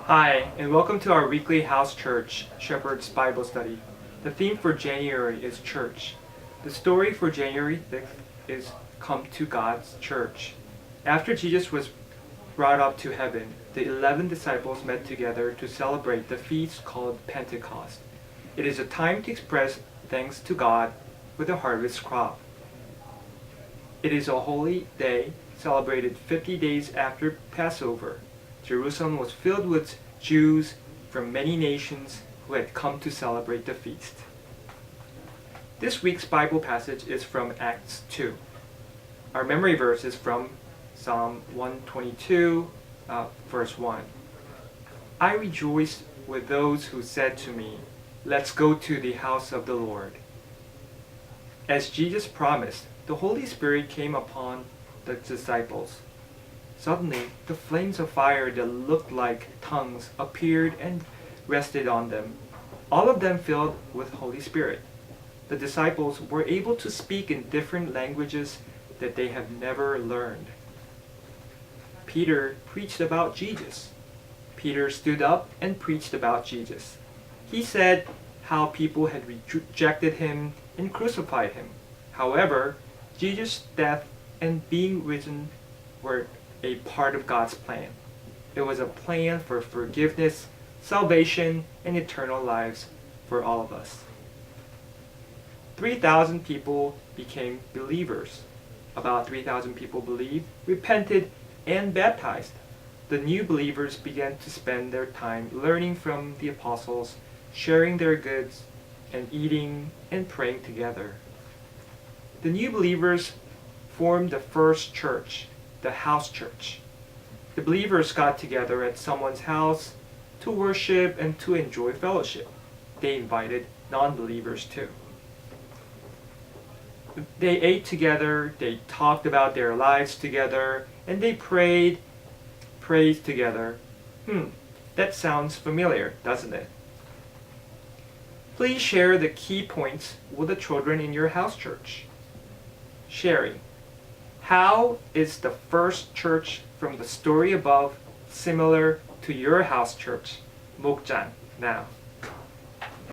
Hi, and welcome to our weekly house church, Shepherd's Bible Study. The theme for January is church. The story for January 6th is Come to God's Church. After Jesus was brought up to heaven, the 11 disciples met together to celebrate the feast called Pentecost. It is a time to express thanks to God with a harvest crop. It is a holy day celebrated 50 days after Passover. Jerusalem was filled with Jews from many nations who had come to celebrate the feast. This week's Bible passage is from Acts 2. Our memory verse is from Psalm 122, verse 1. I rejoiced with those who said to me, "Let's go to the house of the Lord." As Jesus promised, the Holy Spirit came upon the disciples. Suddenly, the flames of fire that looked like tongues appeared and rested on them, all of them filled with Holy Spirit. The disciples were able to speak in different languages that they have never learned. Peter preached about Jesus. Peter stood up and preached about Jesus. He said how people had rejected him and crucified him. However, Jesus' death and being risen were a part of God's plan. It was a plan for forgiveness, salvation, and eternal lives for all of us. 3,000 people became believers. About 3,000 people believed, repented, and baptized. The new believers began to spend their time learning from the apostles, sharing their goods, and eating and praying together. The new believers formed the first church, the house church. The believers got together at someone's house to worship and to enjoy fellowship. They invited non-believers too. They ate together, they talked about their lives together, and they praised together. That sounds familiar, doesn't it? Please share the key points with the children in your house church. Sharing. How is the first church from the story above similar to your house church, Week1 Jan, now?